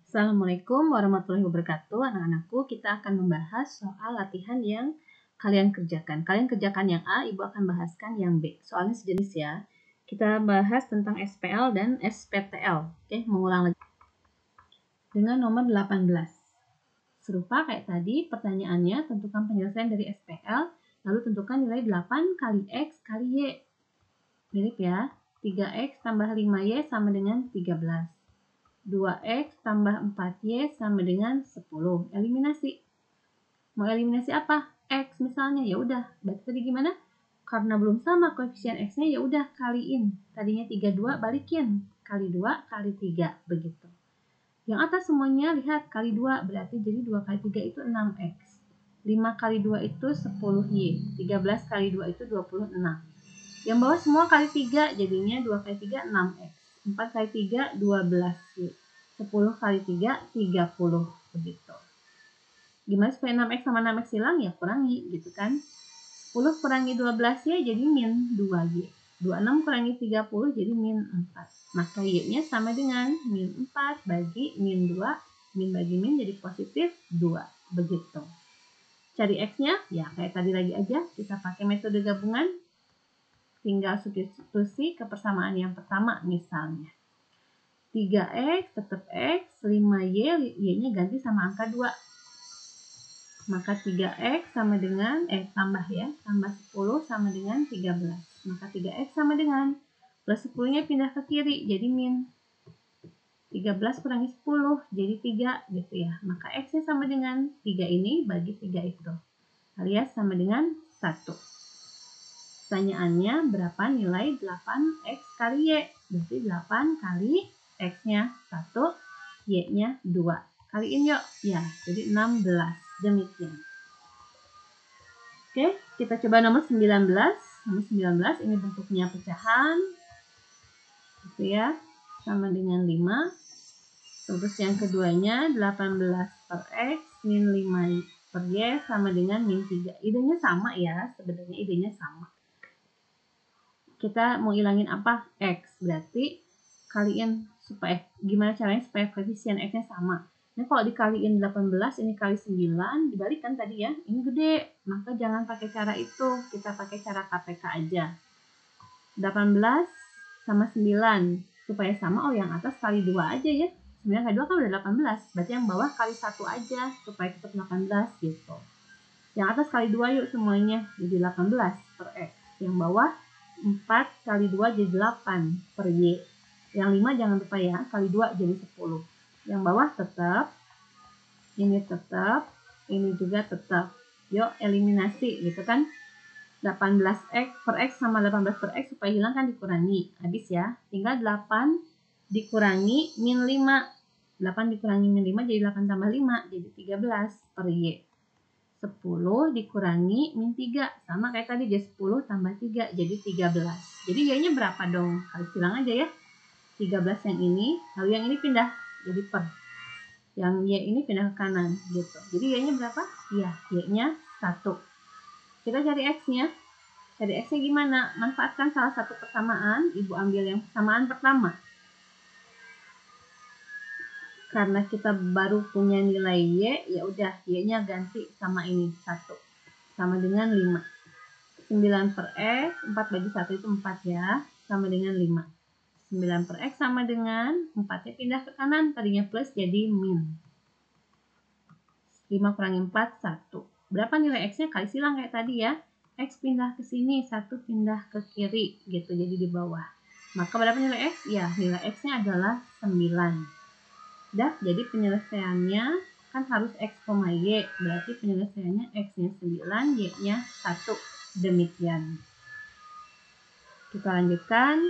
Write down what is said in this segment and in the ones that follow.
Assalamualaikum warahmatullahi wabarakatuh. Anak-anakku, kita akan membahas soal latihan yang kalian kerjakan. Kalian kerjakan yang A, Ibu akan bahaskan yang B. Soalnya sejenis ya. Kita bahas tentang SPL dan SPTL. Oke, mengulang lagi. Dengan nomor 18. Serupa kayak tadi, pertanyaannya tentukan penyelesaian dari SPL, lalu tentukan nilai 8 kali X kali Y. Mirip ya, 3X tambah 5Y sama dengan 13. 2X tambah 4Y sama dengan 10. Eliminasi. Mau eliminasi apa? X misalnya. Ya udah, berarti tadi gimana? Karena belum sama koefisien X-nya, ya udah kaliin. Tadinya 32 balikin. Kali 2 kali 3 begitu. Yang atas semuanya lihat kali 2 berarti jadi 2 kali 3 itu 6X. 5 kali 2 itu 10Y. 13 kali 2 itu 26. Yang bawah semua kali 3 jadinya 2 kali 3 6X. 4 kali 3 12Y. 10 kali 3 30 begitu. Gimana supaya 6X sama 6X hilang? Ya kurangi gitu kan. 10 kurangi 12Y jadi min 2Y. 26 kurangi 30 jadi min 4. Maka Y-nya sama dengan min 4 bagi min 2. Min bagi min jadi positif 2. Begitu. Cari X-nya, ya kayak tadi lagi aja. Kita pakai metode gabungan. Tinggal substitusi ke persamaan yang pertama misalnya. 3X tetap X, 5Y, Y-nya ganti sama angka 2. Maka 3X sama dengan, tambah 10 sama dengan 13. Maka 3X sama dengan, plus 10-nya pindah ke kiri, jadi min. 13 kurangi 10, jadi 3 gitu ya. Maka X-nya sama dengan 3 ini bagi 3 itu. Alias sama dengan 1. Pertanyaannya, berapa nilai 8X kali Y? Berarti 8 kali X-nya 1, Y-nya 2. Kaliin yuk. Ya, jadi 16. Demikian. Oke, kita coba nomor 19. Nomor 19 ini bentuknya pecahan. Gitu ya. Sama dengan 5. Terus yang keduanya 18 per X min 5 per Y sama dengan min 3. Idenya sama ya, sebenarnya idenya sama. Kita mau hilangin apa? X. Berarti kaliin supaya gimana caranya supaya koefisien X-nya sama. Nah, kalau dikaliin 18 ini kali 9 dibalikan tadi ya. Ini gede. Maka jangan pakai cara itu. Kita pakai cara KPK aja. 18 sama 9 supaya sama. Oh, yang atas kali 2 aja ya. 9 kali 2 kan udah 18. Berarti yang bawah kali 1 aja supaya tetap 18 gitu. Yang atas kali 2 yuk semuanya. Jadi 18 per X. Yang bawah 4 kali 2 jadi 8 per Y. Yang 5 jangan lupa ya, kali 2 jadi 10. Yang bawah tetap, ini tetap, ini juga tetap. Yuk eliminasi gitu kan. 18X per X sama 18 per X supaya hilang kan dikurangi. Habis ya, tinggal 8 dikurangi min 5. 8 dikurangi min 5 jadi 8 tambah 5 jadi 13 per Y. 10 dikurangi min 3. Sama kayak tadi, jadi 10 tambah 3. Jadi 13. Jadi Y-nya berapa dong? Harus bilang aja ya. 13 yang ini. Lalu yang ini pindah jadi per. Yang Y ini pindah ke kanan. Gitu. Jadi Y-nya berapa? Iya, Y-nya 1. Kita cari X-nya. Cari X-nya gimana? Manfaatkan salah satu persamaan. Ibu ambil yang persamaan pertama. Karena kita baru punya nilai Y, ya udah Y-nya ganti sama ini 1. Sama dengan 5. 9 per X, 4 bagi 1 itu 4 ya, sama dengan 5. 9 per X sama dengan 4-nya pindah ke kanan, tadinya plus jadi min. 5 kurangi 4, 1. Berapa nilai X-nya? Kali silang kayak tadi ya. X pindah ke sini, 1 pindah ke kiri, gitu, jadi di bawah. Maka berapa nilai X? Ya, nilai X-nya adalah 9. Udah, jadi penyelesaiannya kan harus X, Y. Berarti penyelesaiannya X-nya 9, Y-nya 1. Demikian. Kita lanjutkan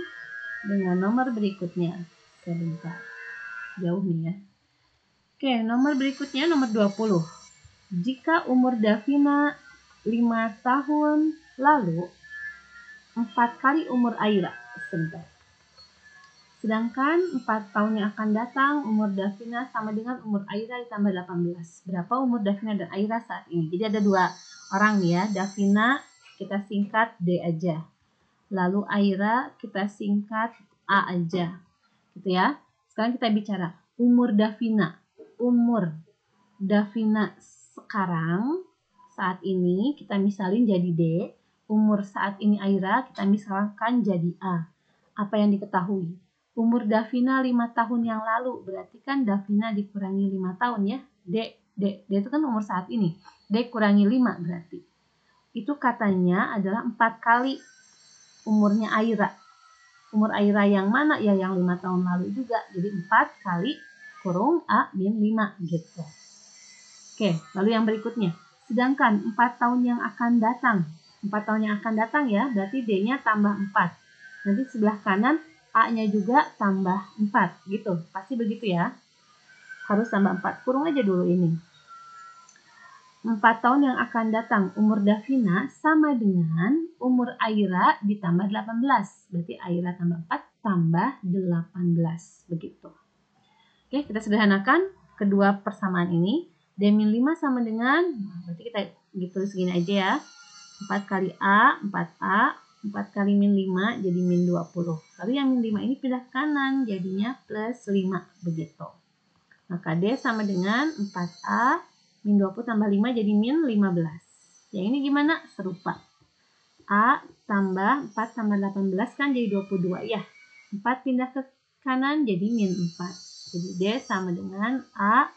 dengan nomor berikutnya. Sebentar. Jauh nih ya. Oke, nomor berikutnya nomor 20. Jika umur Davina 5 tahun lalu 4 kali umur Aira. Sebentar. Sedangkan 4 tahun yang akan datang, umur Davina sama dengan umur Aira ditambah 18. Berapa umur Davina dan Aira saat ini? Jadi ada 2 orang nih ya. Davina kita singkat D aja. Lalu Aira kita singkat A aja. Gitu ya. Sekarang kita bicara umur Davina. umur Davina sekarang, saat ini, kita misalin jadi D. Umur saat ini Aira, kita misalkan jadi A. Apa yang diketahui? Umur Davina 5 tahun yang lalu, berarti kan Davina dikurangi 5 tahun ya. D itu kan umur saat ini. D kurangi 5 berarti. Itu katanya adalah 4 kali umurnya Aira. Umur Aira yang mana? Ya yang 5 tahun lalu juga. Jadi 4 kali kurung A min 5 gitu. Oke, lalu yang berikutnya. Sedangkan 4 tahun yang akan datang. 4 tahun yang akan datang ya, berarti D-nya tambah 4. Nanti sebelah kanan A-nya juga tambah 4 gitu. Pasti begitu ya. Harus tambah 4. Kurung aja dulu ini. 4 tahun yang akan datang, umur Davina sama dengan umur Aira ditambah 18. Berarti Aira tambah 4 tambah 18. Begitu. Oke, kita sederhanakan kedua persamaan ini. D-5 sama dengan, berarti kita tulis segini aja ya. 4 kali A, 4A, 4 kali min 5 jadi min 20. Lalu yang min 5 ini pindah ke kanan, jadinya plus 5. Begitu. Maka D sama dengan 4A, min 20 tambah 5 jadi min 15. Yang ini gimana? Serupa. A tambah 4 tambah 18 kan jadi 22 ya. 4 pindah ke kanan jadi min 4. Jadi D sama dengan A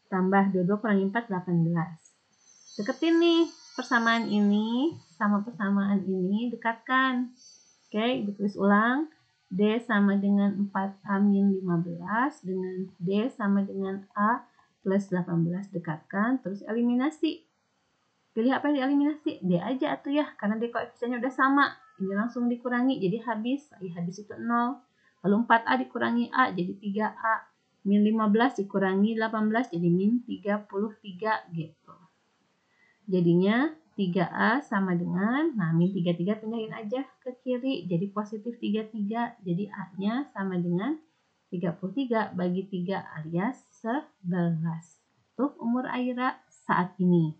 tambah 22 kurangi 4, 18. Deketin nih persamaan ini sama persamaan ini, dekatkan. Oke, ditulis ulang. D sama dengan 4A min 15 dengan D sama dengan A plus 18. Dekatkan, terus eliminasi. Pilih apa yang dieliminasi? D aja atuh ya, karena D koefisiennya udah sama. Ini langsung dikurangi, jadi habis. Habis itu 0. Lalu 4A dikurangi A, jadi 3A. Min 15 dikurangi 18 jadi min 33 gitu. Jadinya 3A sama dengan, nah min 33 pindahin aja ke kiri jadi positif 33. Jadi A-nya sama dengan 33 bagi 3 alias 11. Tuh umur Aira saat ini.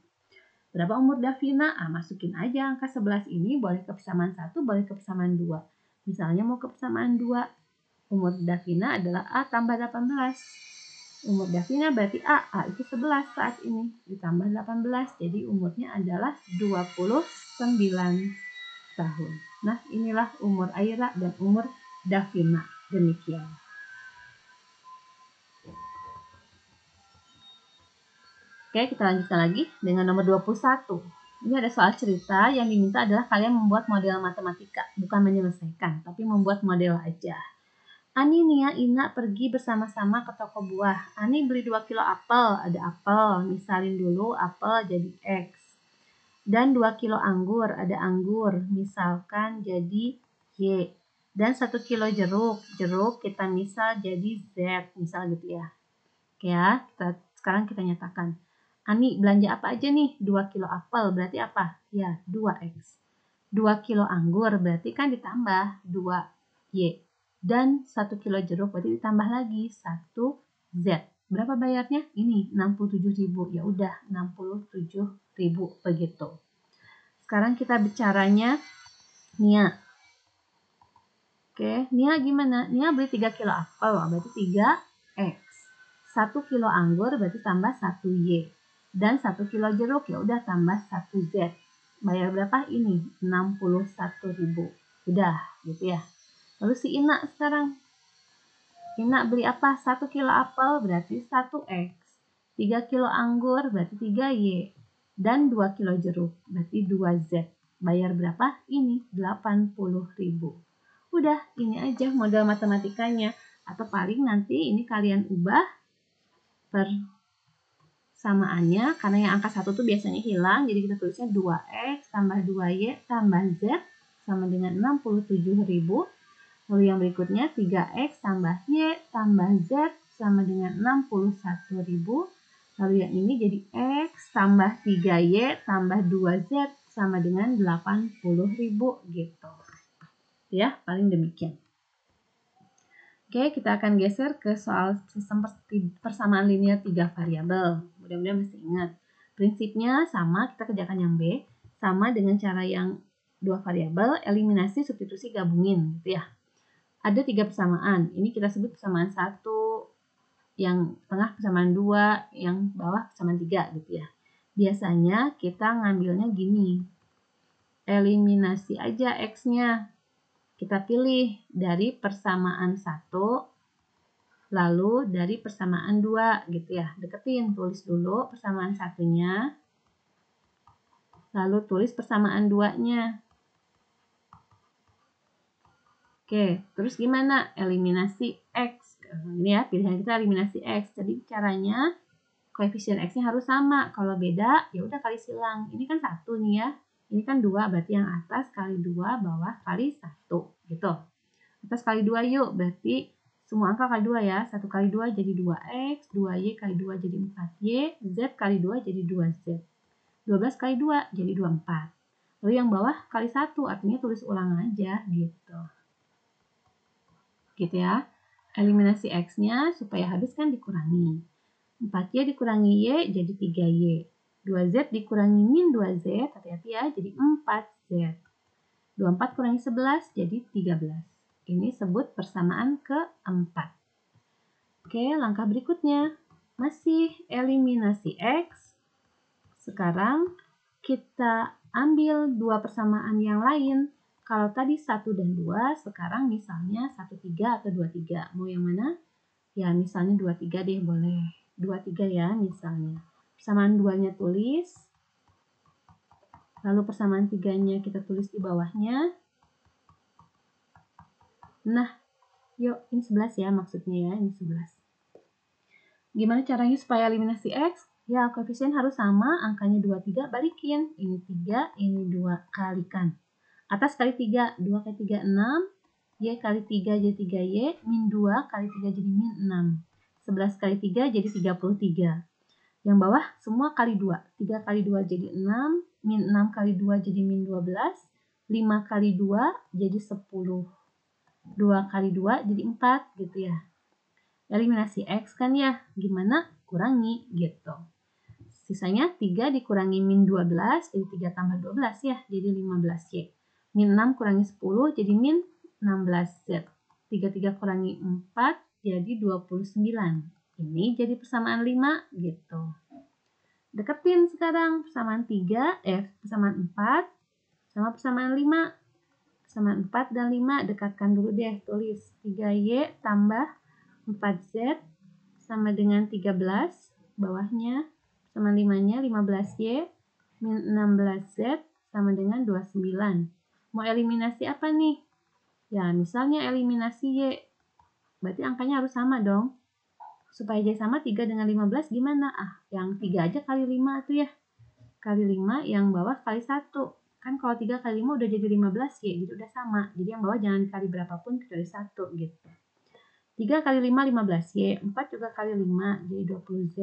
Berapa umur Davina? Masukin aja angka 11 ini boleh ke persamaan 1, boleh ke persamaan 2. Misalnya mau ke persamaan 2. Umur Davina adalah A tambah 18. Umur Davina berarti A itu 11 saat ini. Ditambah 18, jadi umurnya adalah 29 tahun. Nah, inilah umur Aira dan umur Davina. Demikian. Oke, kita lanjutkan lagi dengan nomor 21. Ini ada soal cerita yang diminta adalah kalian membuat model matematika. Bukan menyelesaikan, tapi membuat model aja. Ani, Nia, Ina pergi bersama-sama ke toko buah. Ani beli 2 kilo apel. Ada apel, misalin dulu apel jadi X. Dan 2 kilo anggur. Ada anggur, misalkan jadi Y. Dan 1 kilo jeruk. Jeruk kita misal jadi Z. Misal gitu ya. Oke ya, sekarang kita nyatakan. Ani belanja apa aja nih? 2 kilo apel berarti apa? Ya, 2X. 2 kilo anggur berarti kan ditambah 2Y. Dan 1 kilo jeruk berarti ditambah lagi 1Z. Berapa bayarnya? Ini 67.000. Ya udah 67.000 begitu. Sekarang kita bicaranya Nia. Oke, Nia gimana? Nia beli 3 kilo apel berarti 3X. 1 kilo anggur berarti tambah 1Y. Dan 1 kilo jeruk ya udah tambah 1Z. Bayar berapa ini? 61.000. Udah gitu ya. Lalu si Ina sekarang. Ina beli apa? 1 kilo apel berarti 1X. 3 kilo anggur berarti 3Y. Dan 2 kilo jeruk berarti 2Z. Bayar berapa? Ini 80.000. Udah, ini aja model matematikanya. Atau paling nanti ini kalian ubah persamaannya. Karena yang angka 1 tuh biasanya hilang. Jadi kita tulisnya 2X tambah 2Y tambah Z sama dengan 67.000. Lalu yang berikutnya 3X tambah Y tambah Z sama dengan 61.000. Lalu yang ini jadi X tambah 3Y tambah 2Z sama dengan 80.000 gitu. Ya, paling demikian. Oke, kita akan geser ke soal sistem persamaan linear 3 variabel. Mudah-mudahan masih ingat. Prinsipnya sama, kita kerjakan yang B. Sama dengan cara yang 2 variabel, eliminasi, substitusi, gabungin gitu ya. Ada 3 persamaan. Ini kita sebut persamaan 1, yang tengah persamaan 2, yang bawah persamaan 3 gitu ya. Biasanya kita ngambilnya gini. Eliminasi aja X-nya. Kita pilih dari persamaan 1, lalu dari persamaan 2 gitu ya. Deketin, tulis dulu persamaan 1-nya, lalu tulis persamaan 2-nya. Oke, terus gimana? Eliminasi X. Ini ya, pilihan kita eliminasi X. Jadi caranya koefisien X-nya harus sama. Kalau beda, ya udah kali silang. Ini kan 1 nih ya. Ini kan 2, berarti yang atas kali 2, bawah kali 1. Gitu. Atas kali 2 yuk, berarti semua angka kali 2 ya. 1 kali 2 jadi 2X, 2Y kali 2 jadi 4Y, Z kali 2 jadi 2Z. 12 kali 2 jadi 24. Lalu yang bawah kali 1, artinya tulis ulang aja gitu. Gitu ya. Eliminasi X-nya supaya habis kan dikurangi. 4Y dikurangi Y jadi 3Y. 2Z dikurangi min 2Z, hati-hati ya, jadi 4Z. 24 kurangi 11 jadi 13. Ini sebut persamaan keempat. Oke, langkah berikutnya. Masih eliminasi X. Sekarang kita ambil dua persamaan yang lain. Kalau tadi 1 dan 2, sekarang misalnya 13 atau 23. Mau yang mana? Ya, misalnya 23 deh, boleh. 23 ya, misalnya. Persamaan 2-nya tulis. Lalu persamaan 3-nya kita tulis di bawahnya. Nah, yuk, ini 11 ya maksudnya ya, ini 11. Gimana caranya supaya eliminasi X? Ya, koefisien harus sama, angkanya 23, balikin. Ini 3, ini 2, kalikan. Atas kali 3, 2 kali 3, 6. Y kali 3 jadi 3Y, min 2 kali 3 jadi min 6. 11 kali 3 jadi 33. Yang bawah semua kali 2. 3 kali 2 jadi 6, min 6 kali 2 jadi min 12. 5 kali 2 jadi 10. 2 kali 2 jadi 4 gitu ya. Eliminasi X kan ya, gimana? Kurangi gitu. Sisanya 3 dikurangi min 12, jadi 3 tambah 12 ya, jadi 15Y. Min 6 kurangi 10, jadi min 16Z. 33 kurangi 4, jadi 29. Ini jadi persamaan 5 gitu. Deketin sekarang persamaan 3, persamaan 4, sama persamaan 5. Persamaan 4 dan 5, dekatkan dulu deh, tulis 3Y tambah 4Z sama dengan 13, bawahnya persamaan 5-nya 15Y min 16Z sama dengan 29. Mau eliminasi apa nih? Ya, misalnya eliminasi Y. Berarti angkanya harus sama dong. Supaya Y sama 3 dengan 15 gimana? Yang 3 aja kali 5 tuh ya. Kali 5, yang bawah kali 1. Kan kalau 3 kali 5 udah jadi 15Y, jadi udah sama. Jadi yang bawah jangan dikali berapapun kecuali 1 gitu. 3 kali 5, 15Y. 4 juga kali 5, jadi 20Z.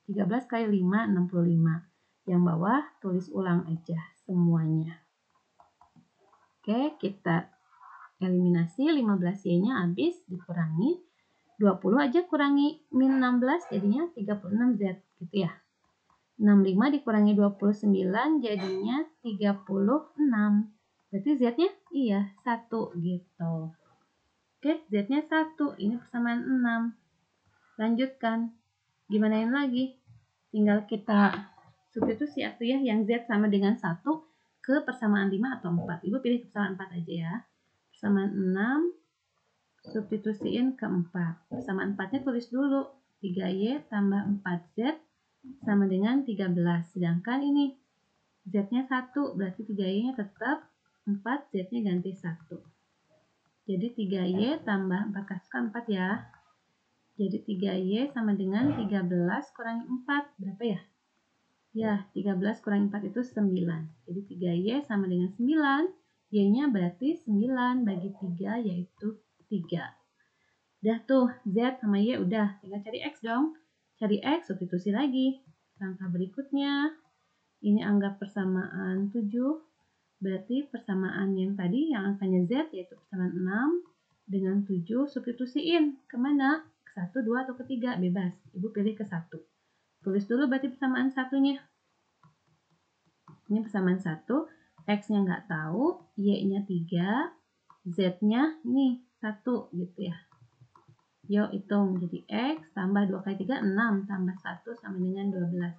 13 kali 5, 65. Yang bawah tulis ulang aja semuanya. Oke, kita eliminasi 15Y-nya habis, dikurangi. 20 aja kurangi min 16 jadinya 36Z gitu ya. 65 dikurangi 29 jadinya 36. Berarti Z-nya iya 1 gitu. Oke, Z-nya 1. Ini persamaan 6. Lanjutkan. Gimanain lagi? Tinggal kita substitusi atau ya yang Z sama dengan 1 ke persamaan 5 atau 4. Ibu pilih persamaan 4 aja ya. Persamaan 6 substitusiin ke 4. Persamaan 4-nya tulis dulu. 3Y tambah 4Z sama dengan 13. Sedangkan ini Z-nya 1. Berarti 3Y-nya tetap 4. Z-nya ganti 1. Jadi 3Y tambah 4 kasihkan 4 ya. Jadi 3Y sama dengan 13 kurangi 4. Berapa ya? Ya, 13 kurangi 4 itu 9. Jadi 3Y sama dengan 9. Y-nya berarti 9 bagi 3 yaitu 3. Udah tuh, Z sama Y udah. Tinggal cari X dong. Cari X, substitusi lagi. Langkah berikutnya, ini anggap persamaan 7. Berarti persamaan yang tadi, yang angkanya Z, yaitu persamaan 6 dengan 7, substitusiin. Kemana? Ke 1, 2, atau ke 3? Bebas. Ibu pilih ke 1. Tulis dulu berarti persamaan satunya. Ini persamaan 1. X-nya nggak tahu, Y-nya 3, Z-nya nih 1 gitu ya. Yuk hitung, jadi X tambah 2 kali 3, 6, tambah 1 sama dengan 12.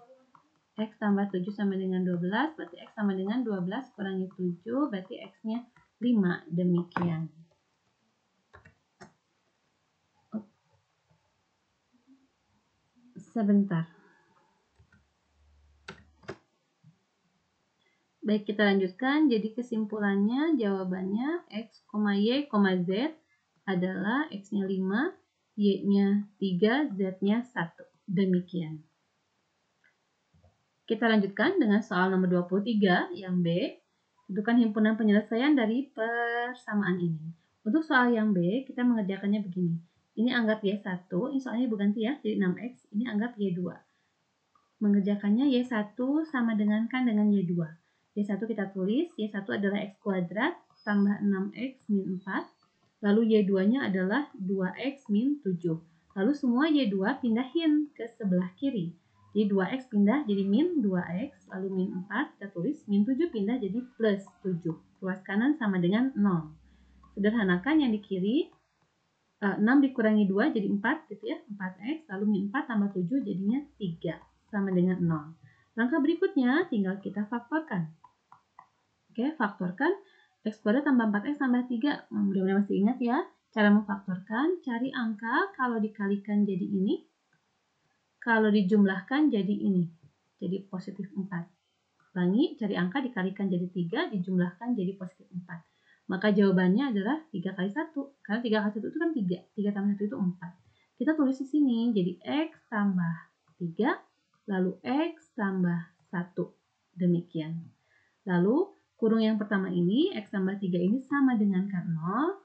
X tambah 7 sama dengan 12, berarti X sama dengan 12 kurangi 7, berarti X-nya 5. Demikian. Sebentar. Baik, kita lanjutkan. Jadi kesimpulannya, jawabannya X, Y, Z adalah X-nya 5, Y-nya 3, Z-nya 1. Demikian. Kita lanjutkan dengan soal nomor 23 yang B. Tentukan himpunan penyelesaian dari persamaan ini. Untuk soal yang B, kita mengerjakannya begini. Ini anggap Y1, ini soalnya ibu ganti ya, jadi 6X. Ini anggap Y2. Mengerjakannya Y1 sama dengan kan dengan Y2. Y1 kita tulis, Y1 adalah X kuadrat tambah 6X min 4. Lalu Y2-nya adalah 2X min 7. Lalu semua Y2 pindahin ke sebelah kiri. Jadi 2X pindah jadi min 2X, lalu min 4 kita tulis, min 7 pindah jadi plus 7. Ruas kanan sama dengan 0. Sederhanakan yang di kiri, 6 dikurangi 2 jadi 4 gitu ya, 4X, lalu min 4 tambah 7 jadinya 3, sama dengan 0. Langkah berikutnya tinggal kita faktorkan. Oke, faktorkan X kuadrat tambah 4X tambah 3. Mudah-mudahan masih ingat ya. Cara memfaktorkan, cari angka kalau dikalikan jadi ini, kalau dijumlahkan jadi ini. Jadi positif 4. Ulangi, cari angka dikalikan jadi 3, dijumlahkan jadi positif 4. Maka jawabannya adalah 3 kali 1. Karena 3 kali 1 itu kan 3. 3 tambah 1 itu 4. Kita tulis di sini, jadi X tambah 3, lalu X tambah 1. Demikian. Lalu, kurung yang pertama ini, X tambah 3 ini sama dengan kan 0.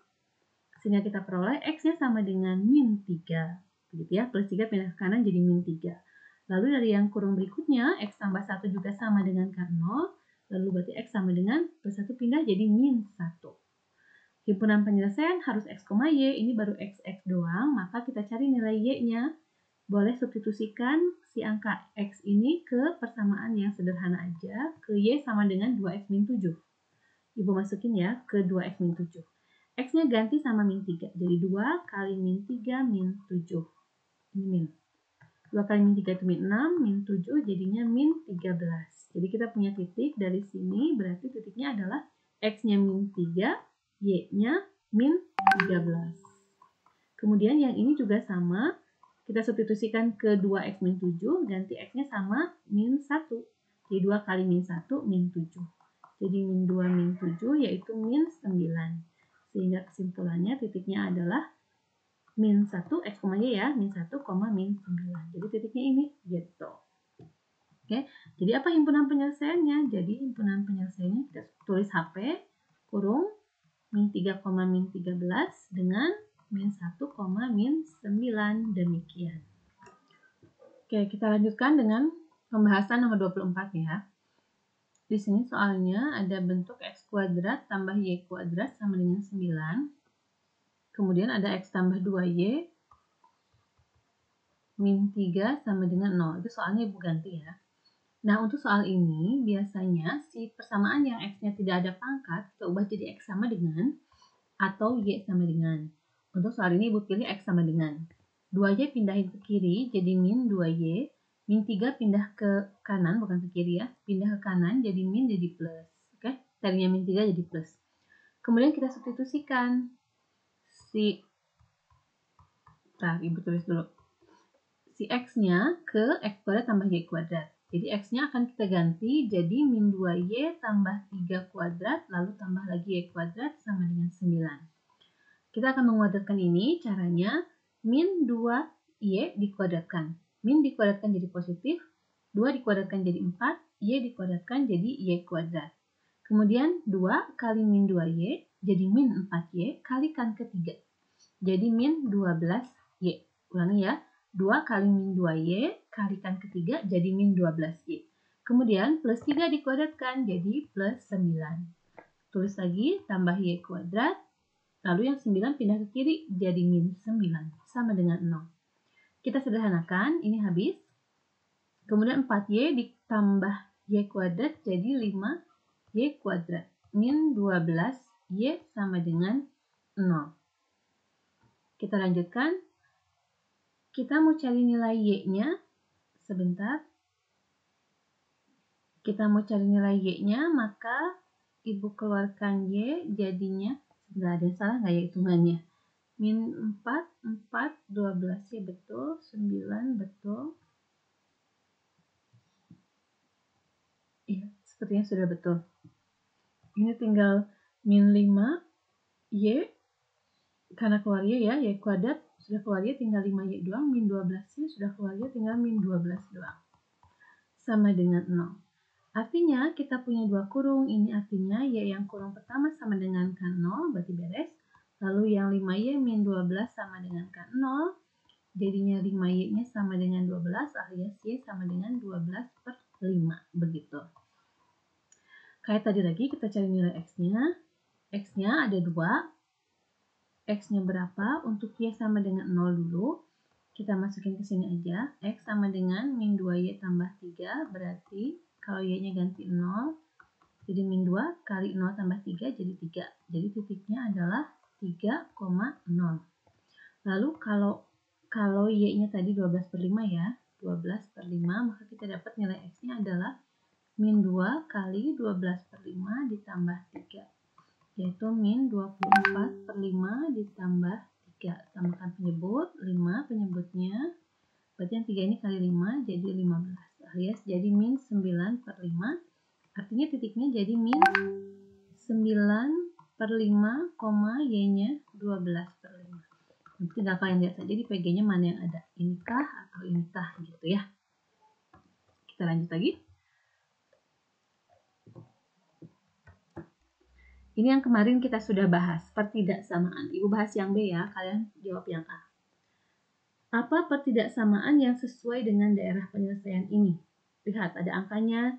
Sehingga kita peroleh X-nya sama dengan min 3. Begitu ya, plus 3 pindah ke kanan jadi min 3. Lalu dari yang kurung berikutnya, X tambah 1 juga sama dengan kan 0. Lalu berarti X sama dengan plus 1 pindah jadi min 1. Himpunan penyelesaian harus X, Y, ini baru X doang, maka kita cari nilai Y-nya. Boleh substitusikan si angka X ini ke persamaan yang sederhana aja, ke Y sama dengan 2X min 7. Ibu masukin ya, ke 2X min 7. X-nya ganti sama min 3, jadi 2 kali min 3 min 7. Ini min. 2 kali min 3 itu min 6, min 7 jadinya min 13. Jadi kita punya titik dari sini, berarti titiknya adalah X-nya min 3, Y-nya min 13. Kemudian yang ini juga sama, kita substitusikan ke 2X min 7, ganti X-nya sama min 1. Jadi 2 kali min 1, min 7. Jadi min 2 min 7 yaitu min 9. Sehingga kesimpulannya titiknya adalah min 1 X, Y ya, min 1, min 9. Jadi titiknya ini gitu. Oke, jadi apa himpunan penyelesaiannya? Jadi himpunan penyelesaiannya kita tulis HP kurung min 3, min 13 dengan min 1, min 9. Demikian. Oke, kita lanjutkan dengan pembahasan nomor 24 ya. Di sini soalnya ada bentuk X kuadrat tambah Y kuadrat sama dengan 9. Kemudian ada X tambah 2Y min 3 sama dengan 0. Itu soalnya ibu ganti ya. Nah, untuk soal ini biasanya si persamaan yang X-nya tidak ada pangkat kita ubah jadi X sama dengan atau Y sama dengan. Untuk soal ini ibu pilih X sama dengan. 2Y pindahin ke kiri jadi min 2Y. Min 3 pindah ke kanan, bukan ke kiri ya. Pindah ke kanan jadi min jadi plus. Oke, tadinya min 3 jadi plus. Kemudian kita substitusikan si ibu tulis dulu. Si X-nya ke X kuadrat tambah Y kuadrat. Jadi X-nya akan kita ganti jadi min 2Y tambah 3 kuadrat, lalu tambah lagi Y kuadrat sama dengan 9. Kita akan menguadratkan ini, caranya min 2Y dikuadratkan. Min dikuadratkan jadi positif, 2 dikuadratkan jadi 4, Y dikuadratkan jadi Y kuadrat. Kemudian 2 kali min 2Y jadi min 4Y kalikan ke 3. Jadi min 12Y. Ulangi ya, 2 kali min 2Y kalikan ke 3 jadi min 12Y. Kemudian plus 3 dikuadratkan jadi plus 9. Tulis lagi tambah Y kuadrat. Lalu yang 9 pindah ke kiri jadi min 9 sama dengan 0. Kita sederhanakan, ini habis. Kemudian 4Y ditambah Y kuadrat jadi 5Y kuadrat. Min 12Y sama dengan 0. Kita lanjutkan. Kita mau cari nilai Y-nya. Sebentar. Kita mau cari nilai Y-nya, maka Ibu keluarkan Y jadinya, sebentar, ada yang salah nggak ya hitungannya? Min 4, 12 ya betul, 9 betul. Iya, sepertinya sudah betul. Ini tinggal min 5 Y, karena keluar Y ya, Y kuadrat sudah keluar Y tinggal 5Y doang, min 12Y sudah keluar Y tinggal min 12 doang. Sama dengan 0. Artinya kita punya dua kurung, ini artinya Y yang kurung pertama sama dengan kan 0, berarti beres. Lalu yang 5Y min 12 sama dengan kan 0, jadinya 5Y-nya sama dengan 12, alias Y sama dengan 12/5, begitu. Kayak tadi lagi kita cari nilai X-nya. X-nya ada 2. X-nya berapa? Untuk Y sama dengan 0 dulu. Kita masukin ke sini aja. X sama dengan min 2Y tambah 3. Berarti kalau Y-nya ganti 0. Jadi min 2 kali 0 tambah 3 jadi 3. Jadi titiknya adalah 3,0. Lalu kalau Y-nya tadi 12/5 ya. 12/5 maka kita dapat nilai X-nya adalah min 2 kali 12/5 ditambah 3, yaitu min 24/5 ditambah 3. Tambahkan penyebut, 5 penyebutnya, berarti yang 3 ini kali 5 jadi 15, alias jadi min 9/5, artinya titiknya jadi min 9/5, Y-nya 12/5. Nanti tinggal kalian lihat saja di PG-nya mana yang ada, inikah atau inikah gitu ya. Kita lanjut lagi. Ini yang kemarin kita sudah bahas, pertidaksamaan. Ibu bahas yang B ya, kalian jawab yang A. Apa pertidaksamaan yang sesuai dengan daerah penyelesaian ini? Lihat, ada angkanya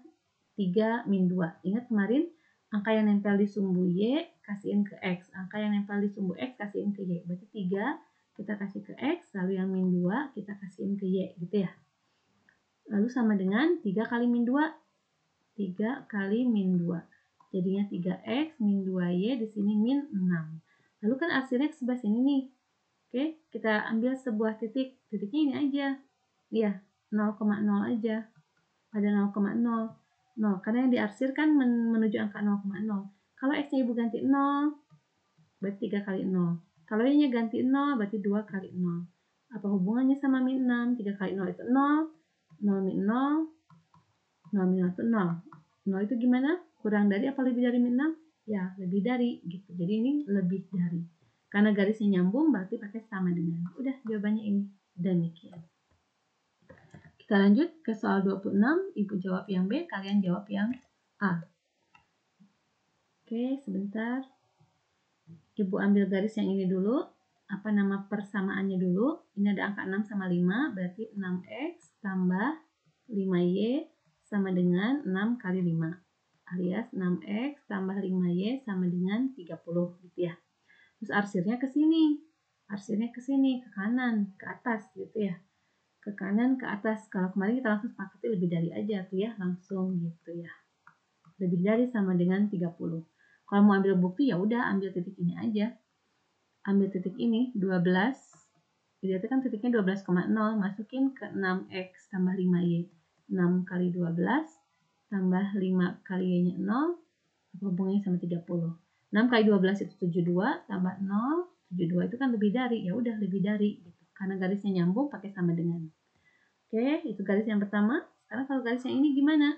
3 min 2. Ingat kemarin, angka yang nempel di sumbu Y, kasihin ke X. Angka yang nempel di sumbu X, kasihin ke Y. Berarti 3 kita kasih ke X, lalu yang min 2 kita kasihin ke Y, gitu ya. Lalu sama dengan 3 kali min 2. 3 kali min 2. Jadinya 3X min 2Y, di sini min 6. Lalu kan hasilnya ke sebelah sini nih. Oke, kita ambil sebuah titik. Titiknya ini aja. Iya, 0,0 aja. Ada 0,0. 0, karena yang diarsir kan menuju angka 0,0. Kalau X-nya Ibu ganti 0, berarti 3 kali 0. Kalau Y-nya ganti 0, berarti 2 kali 0. Apa hubungannya sama min 6? 3 kali 0 itu 0. 0 min 0. 0 min 0 itu 0. 0 itu gimana? Kurang dari apa lebih dari min 6? Ya, lebih dari gitu. Jadi ini lebih dari. Karena garisnya nyambung berarti pakai sama dengan. Udah, jawabannya ini. Demikian. Kita lanjut ke soal 26. Ibu jawab yang B, kalian jawab yang A. Oke, sebentar. Ibu ambil garis yang ini dulu. Apa nama persamaannya dulu? Ini ada angka 6 sama 5, berarti 6X tambah 5Y sama dengan 6 kali 5. Alias 6X tambah 5Y sama dengan 30 gitu ya. Terus arsirnya ke sini. Arsirnya ke sini, ke kanan, ke atas gitu ya. Ke kanan, ke atas. Kalau kemarin kita langsung sepakati lebih dari aja tuh ya, langsung gitu ya. Lebih dari sama dengan 30. Kalau mau ambil bukti ya udah ambil titik ini aja. Ambil titik ini 12. Berarti kan titiknya 12,0, masukin ke 6X tambah 5Y. 6 kali 12 tambah 5 kali Y-nya 0, hubungannya sama 30. 6 kali 12 itu 72, tambah 0, 72 itu kan lebih dari, ya udah lebih dari gitu. Karena garisnya nyambung pakai sama dengan. Oke, itu garis yang pertama. Sekarang kalau garis yang ini gimana?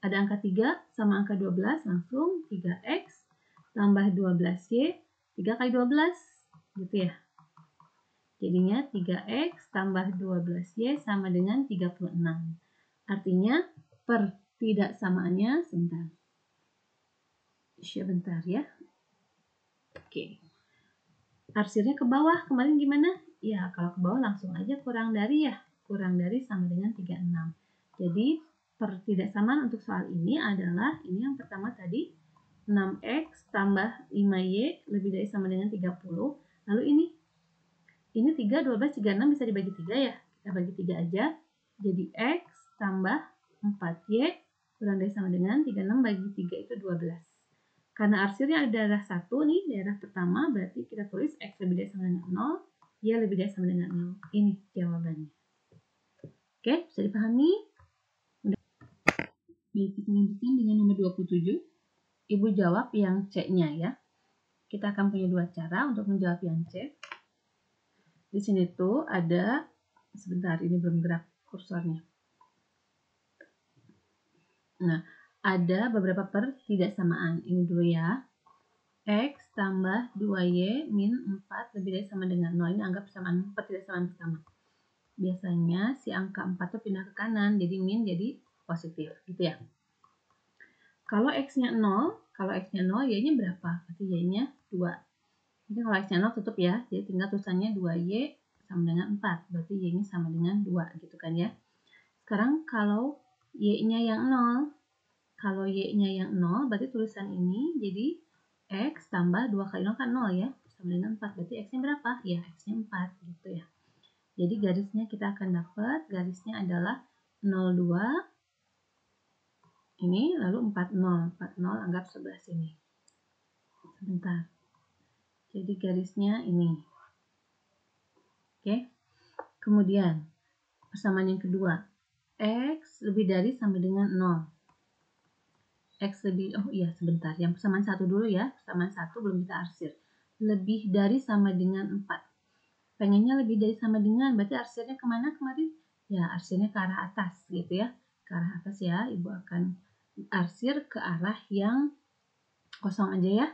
Ada angka 3 sama angka 12, langsung 3X tambah 12Y, 3 kali 12 gitu ya. Jadinya 3X tambah 12Y sama dengan 36. Artinya pertidaksamaannya sebentar ya. Oke. Arsirnya ke bawah, kemarin gimana? Ya, kalau ke bawah langsung aja kurang dari ya. Kurang dari sama dengan 36. Jadi, pertidaksamaan untuk soal ini adalah, ini yang pertama tadi, 6X tambah 5Y lebih dari sama dengan 30. Lalu ini 3, 12, 36 bisa dibagi 3 ya. Kita bagi 3 aja. Jadi X tambah 4Y kurang dari sama dengan 36 bagi 3 itu 12. Karena arsirnya ada daerah 1 nih, daerah pertama, berarti kita tulis X lebih dari sama dengan 0. Y lebih dari sama dengan 0. Ini jawabannya. Oke, bisa dipahami? Baik, kita lanjutkan dengan nomor 27. Ibu jawab yang C-nya ya. Kita akan punya dua cara untuk menjawab yang C. Di sini tuh ada, sebentar ini belum gerak kursornya. Nah, ada beberapa pertidaksamaan. Ini dulu ya. X tambah 2Y min 4 lebih dari sama dengan 0. Ini anggap persamaan pertidaksamaan pertama. Biasanya si angka 4 tuh pindah ke kanan, jadi min jadi positif, gitu ya. Kalau X-nya 0, Y-nya berapa? Berarti Y-nya 2. Jadi kalau X-nya 0 tutup ya, jadi tinggal tulisannya 2Y sama dengan 4. Berarti Y-nya sama dengan 2, gitu kan ya. Sekarang kalau Y-nya yang 0, berarti tulisan ini jadi X tambah 2 kali 0 kan 0 ya, sama dengan 4. Berarti X-nya berapa? Ya, X-nya 4, gitu ya. Jadi garisnya kita akan dapat, garisnya adalah 02, ini lalu 40, anggap sebelah sini. Sebentar. Jadi garisnya ini. Oke. Kemudian persamaan yang kedua. X lebih dari sama dengan 0. X lebih, oh iya sebentar. Yang persamaan 1 dulu ya. Persamaan 1 belum kita arsir. Lebih dari sama dengan 4. Pengennya lebih dari sama dengan, berarti arsirnya kemana kemarin? Ya, arsirnya ke arah atas gitu ya. Ke arah atas ya. Ibu akan arsir ke arah yang kosong aja ya.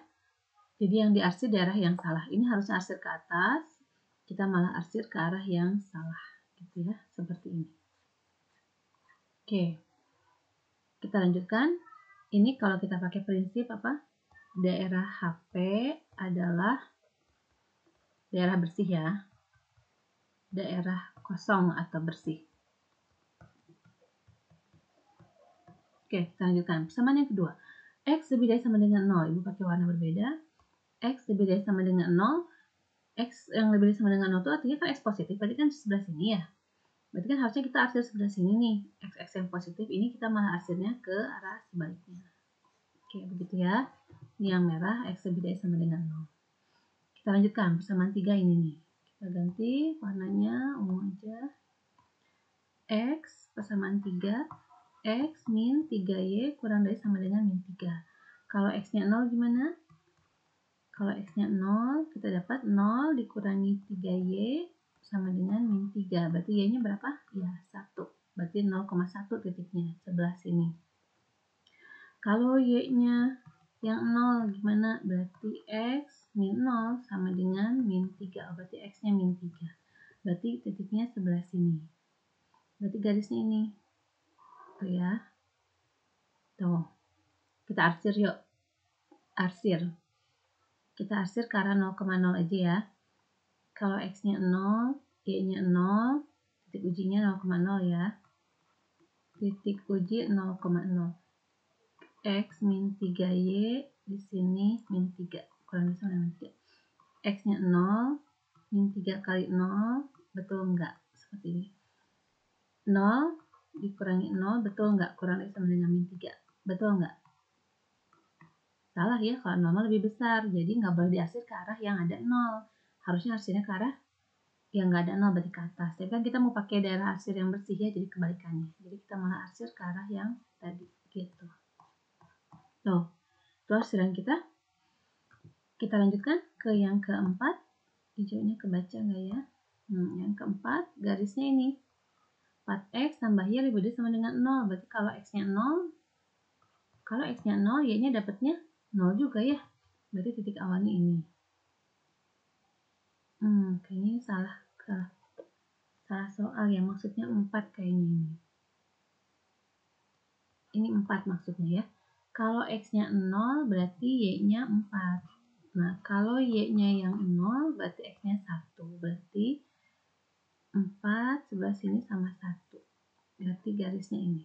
Jadi yang diarsir daerah yang salah. Ini harusnya arsir ke atas, kita malah arsir ke arah yang salah. Gitu ya, seperti ini. Oke, kita lanjutkan. Ini kalau kita pakai prinsip apa? Daerah HP adalah daerah bersih ya. Daerah kosong atau bersih. Oke, kita lanjutkan. Persamaan yang kedua. X lebih dari sama dengan 0. Ibu pakai warna berbeda. X lebih dari sama dengan 0. X yang lebih dari sama dengan 0 itu artinya kan X positif. Berarti kan sebelah sini ya. Berarti kan harusnya kita arsir sebelah sini nih. X yang positif. Ini kita malah arsirnya ke arah sebaliknya. Oke, begitu ya. Ini yang merah. X lebih dari sama dengan 0. Kita lanjutkan. Persamaan 3 ini nih. Kita ganti warnanya ungu aja. X persamaan 3. X min 3Y kurang dari sama dengan min 3. Kalau X-nya 0 gimana? Kalau X-nya 0, kita dapat 0 dikurangi 3Y sama dengan min 3. Berarti Y-nya berapa? Ya, 1. Berarti 0,1 titiknya, sebelah sini. Kalau Y-nya yang 0 gimana? Berarti X min 0 sama dengan min 3. Oh, berarti X-nya min 3. Berarti titiknya sebelah sini. Berarti garisnya ini. Tuh ya. Tuh. Kita arsir yuk. Arsir. Kita arsir ke arah 0,0 aja ya. Kalau X-nya 0, Y-nya 0, titik ujinya 0,0 ya. Titik uji 0,0. X min 3Y di sini min 3. Kurang dari sama dengan 3. X-nya 0, min 3 kali 0, betul enggak? Seperti ini. 0 dikurangi 0, betul enggak? Kurang dari sama dengan min 3. Betul enggak? Salah ya, kalau 0 lebih besar. Jadi nggak boleh diarsir ke arah yang ada 0. Harusnya arsirnya ke arah yang nggak ada 0, berarti ke atas. Tapi kan kita mau pakai daerah arsir yang bersih ya, jadi kebalikannya. Jadi kita malah arsir ke arah yang tadi. Gitu. Tuh, itu arsiran kita. Kita lanjutkan ke yang keempat. Hijaunya kebaca nggak ya? Yang keempat, garisnya ini. 4X tambah Y lebih dari sama dengan 0. Berarti kalau X-nya 0, Y-nya dapatnya 0 juga ya. Berarti titik awalnya ini. Kayaknya salah soal ya. Maksudnya 4 kayaknya ini. Ini 4 maksudnya ya. Kalau X-nya 0, berarti Y-nya 4. Nah, kalau Y-nya yang 0, berarti X-nya 1. Berarti 4 sebelah sini sama 1. Berarti garisnya ini.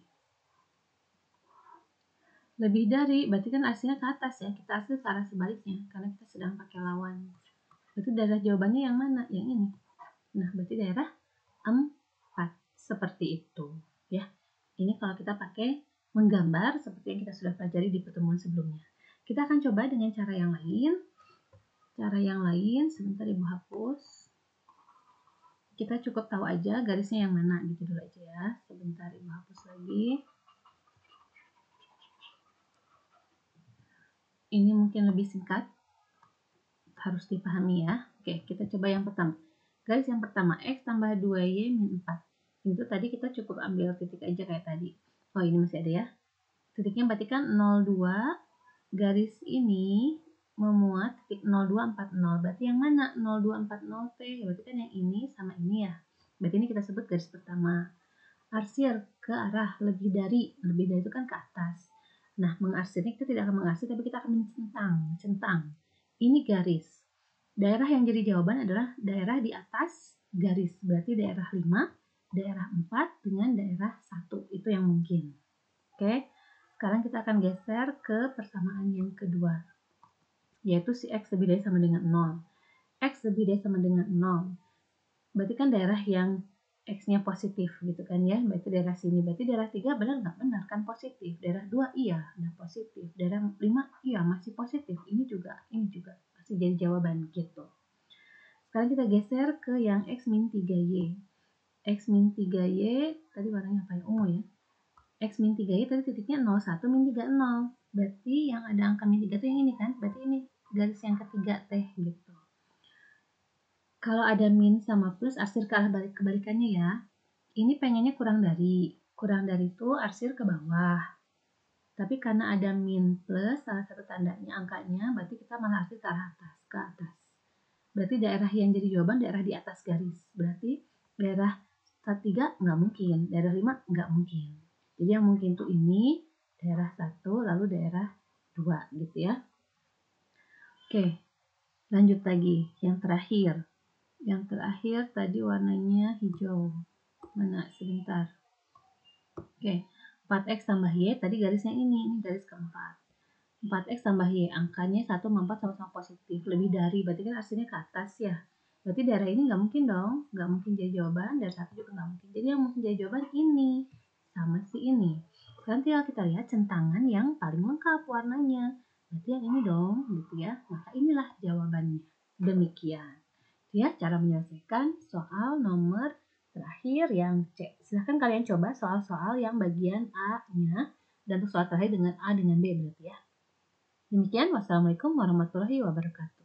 Lebih dari, berarti kan arsirnya ke atas ya. Kita arsir ke arah sebaliknya, karena kita sedang pakai lawan. Berarti daerah jawabannya yang mana? Yang ini. Nah, berarti daerah 4. Seperti itu. Ya. Ini kalau kita pakai menggambar, seperti yang kita sudah pelajari di pertemuan sebelumnya. Kita akan coba dengan cara yang lain. Cara yang lain, sebentar Ibu hapus. kita cukup tahu aja garisnya yang mana gitu dulu aja ya. Sebentar Ibu hapus lagi. Ini mungkin lebih singkat, harus dipahami ya. Oke, kita coba yang pertama. Garis yang pertama, X tambah 2Y min 4. Itu tadi kita cukup ambil titik aja kayak tadi. Oh, ini masih ada ya. Titiknya berarti kan 02, garis ini memuat titik 0240. Berarti yang mana 0240T? Berarti kan yang ini sama ini ya. Berarti ini kita sebut garis pertama. Arsir ke arah lebih dari itu kan ke atas. Nah, mengarsirnya kita tidak akan mengarsir, tapi kita akan centang. Ini garis. Daerah yang jadi jawaban adalah daerah di atas garis. Berarti daerah 5, daerah 4 dengan daerah 1. Itu yang mungkin. Oke. Sekarang kita akan geser ke persamaan yang kedua. Yaitu si X lebih dari sama dengan 0. X lebih dari sama dengan 0. Berarti kan daerah yang X-nya positif gitu kan ya. Berarti daerah sini. Berarti daerah 3 benar nggak? Benar kan positif. Daerah 2 iya, udah positif. Daerah 5 iya masih positif. Ini juga. Masih jadi jawaban gitu. Sekarang kita geser ke yang X min 3Y. X min 3Y, tadi warnanya apa ya? Ungu ya. X min 3Y tadi titiknya 01 min 30. Berarti yang ada angka min 3 itu yang ini kan? Berarti ini garis yang ketiga teh gitu. Kalau ada min sama plus, arsir ke arah kebalikannya ya. Ini pengennya kurang dari. Kurang dari itu arsir ke bawah. Tapi karena ada min plus, salah satu tandanya angkanya, berarti kita malah arsir ke arah atas, ke atas. Berarti daerah yang jadi jawaban daerah di atas garis. Berarti daerah 3 nggak mungkin, daerah 5 nggak mungkin. Jadi yang mungkin tuh ini, daerah 1, lalu daerah 2 gitu ya. Oke, lanjut lagi. Yang terakhir. Yang terakhir tadi warnanya hijau. Mana? Sebentar. Oke, 4X tambah Y, tadi garisnya ini garis keempat. 4X tambah Y, angkanya 1 sama 4 sama-sama positif. Lebih dari, berarti kan arsirnya ke atas ya. Berarti daerah ini nggak mungkin dong. Nggak mungkin jadi jawaban, daerah 1 juga nggak mungkin. Jadi yang mungkin jadi jawaban ini. Sama si ini. Sekarang tinggal kita lihat centangan yang paling lengkap warnanya. Berarti yang ini dong, gitu ya. Maka inilah jawabannya. Demikian. Ya, cara menyelesaikan soal nomor terakhir yang C. Silahkan kalian coba soal-soal yang bagian A-nya dan soal terakhir dengan A dengan B berarti ya. Demikian, wassalamualaikum warahmatullahi wabarakatuh.